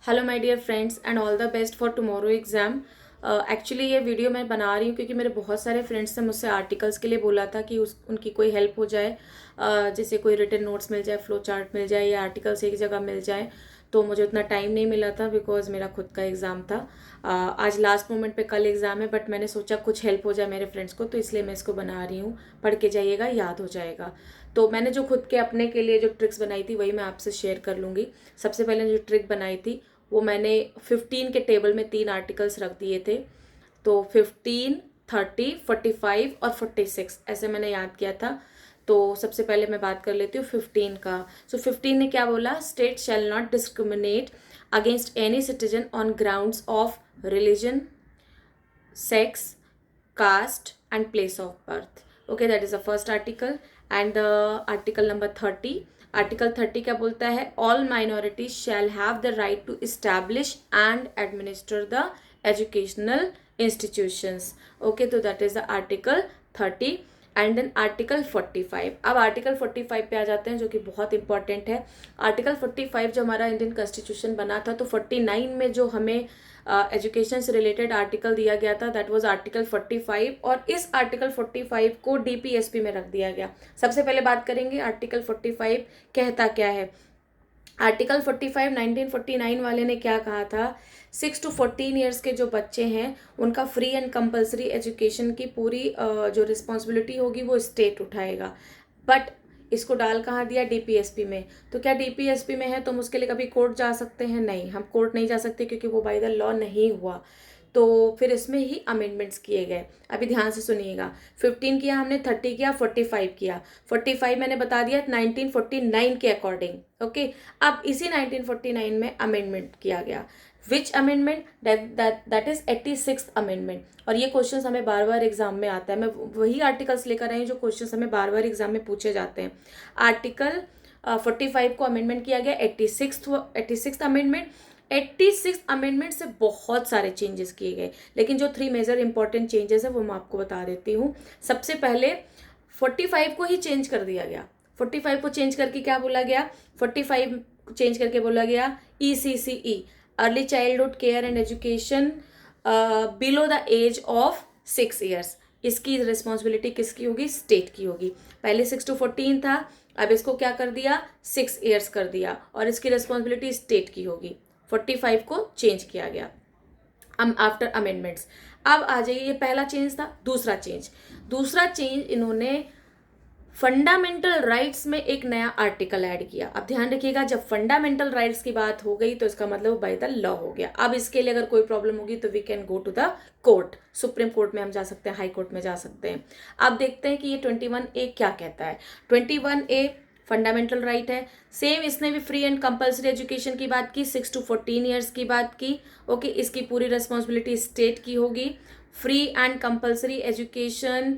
Hello my dear friends and all the best for tomorrow exam. Actually ये video मैं बना रही हूँ क्योंकि मेरे बहुत सारे फ्रेंड्स ने मुझसे आर्टिकल्स के लिए बोला था कि उनकी कोई हेल्प हो जाए, जैसे कोई रिटन नोट्स मिल जाए, फ्लो चार्ट मिल जाए या आर्टिकल्स एक जगह मिल जाए। तो मुझे उतना टाइम नहीं मिला था बिकॉज मेरा खुद का एग्ज़ाम था। आज लास्ट मोमेंट पे कल एग्ज़ाम है, बट मैंने सोचा कुछ हेल्प हो जाए मेरे फ्रेंड्स को, तो इसलिए मैं इसको बना रही हूँ। पढ़ के जाइएगा, याद हो जाएगा। तो मैंने जो खुद के अपने के लिए जो ट्रिक्स बनाई थी वही मैं आपसे शेयर कर लूँगी। सबसे पहले जो ट्रिक बनाई थी वो मैंने 15 के टेबल में 3 आर्टिकल्स रख दिए थे। तो 15, 30, 45 और 46 ऐसे मैंने याद किया था। तो सबसे पहले मैं बात कर लेती हूँ 15 का। सो 15 ने क्या बोला? State shall not discriminate against any citizen on grounds of religion, sex, caste and place of birth. Okay, that is the first article. And the article number 30. Article 30 क्या बोलता है? All minorities shall have the right to establish and administer the educational institutions. Okay, so that is the article 30. And then article 45। अब article 45 पे आ जाते हैं जो कि बहुत इंपॉर्टेंट है। आर्टिकल 45 जो हमारा इंडियन कॉन्स्टिट्यूशन बना था, तो 49 में जो हमें एजुकेशन से रिलेटेड आर्टिकल दिया गया था दैट वाज आर्टिकल 45, और इस आर्टिकल 45 को डीपीएसपी में रख दिया गया। सबसे पहले बात करेंगे आर्टिकल 45 कहता क्या है। आर्टिकल 45 1949 वाले ने क्या कहा था? 6 to 14 ईयर्स के जो बच्चे हैं उनका फ्री एंड कंपलसरी एजुकेशन की पूरी जो रिस्पॉन्सिबिलिटी होगी वो स्टेट उठाएगा। बट इसको डाल कहाँ दिया? डीपीएसपी में। तो क्या डीपीएसपी में है तो हम उसके लिए कभी कोर्ट जा सकते हैं? नहीं, हम कोर्ट नहीं जा सकते क्योंकि वो बाय द लॉ नहीं हुआ। तो फिर इसमें ही अमेंडमेंट्स किए गए। अभी ध्यान से सुनिएगा। 15 किया हमने, 30 किया, 45 किया। 45 मैंने बता दिया 1949 के अकॉर्डिंग। ओके, अब इसी 1949 में अमेंडमेंट किया गया। विच amendment? That is 86th amendment. और ये क्वेश्चन हमें बार बार एग्जाम में आता है। मैं वही आर्टिकल्स लेकर आई हूँ जो क्वेश्चन हमें बार बार एग्जाम में पूछे जाते हैं। आर्टिकल 45 को अमेंडमेंट किया गया, 86th अमेंडमेंट। 86th अमेंडमेंट से बहुत सारे चेंजेस किए गए, लेकिन जो 3 मेजर इंपॉर्टेंट चेंजेस है वो मैं आपको बता देती हूँ। सबसे पहले 45 को ही चेंज कर दिया गया। 45 को चेंज करके क्या बोला गया? 45 चेंज करके बोला गया ECCE, early childhood care and education below the age of 6 years. इसकी रिस्पॉन्सिबिलिटी किसकी होगी? स्टेट की होगी। पहले 6 to 14 था, अब इसको क्या कर दिया? 6 ईयर्स कर दिया, और इसकी रिस्पॉन्सिबिलिटी स्टेट की होगी। 45 को चेंज किया गया आफ्टर अमेंडमेंट्स। अब आ जाइए, ये पहला चेंज था। दूसरा चेंज इन्होंने फंडामेंटल राइट्स में एक नया आर्टिकल ऐड किया। अब ध्यान रखिएगा, जब फंडामेंटल राइट्स की बात हो गई तो इसका मतलब बाय द लॉ हो गया। अब इसके लिए अगर कोई प्रॉब्लम होगी तो we can go to the court. Supreme court में हम जा सकते हैं, हाई कोर्ट में जा सकते हैं। अब देखते हैं कि ये 21A क्या कहता है। 21A फंडामेंटल राइट है। सेम इसने भी फ्री एंड कंपलसरी एजुकेशन की बात की, 6 to 14 ईयर्स की बात की। ओके, इसकी पूरी रिस्पॉन्सिबिलिटी स्टेट की होगी। Free and compulsory education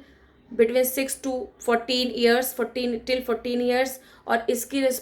between 6 to 14 years, 14 till 14 years, और इसकी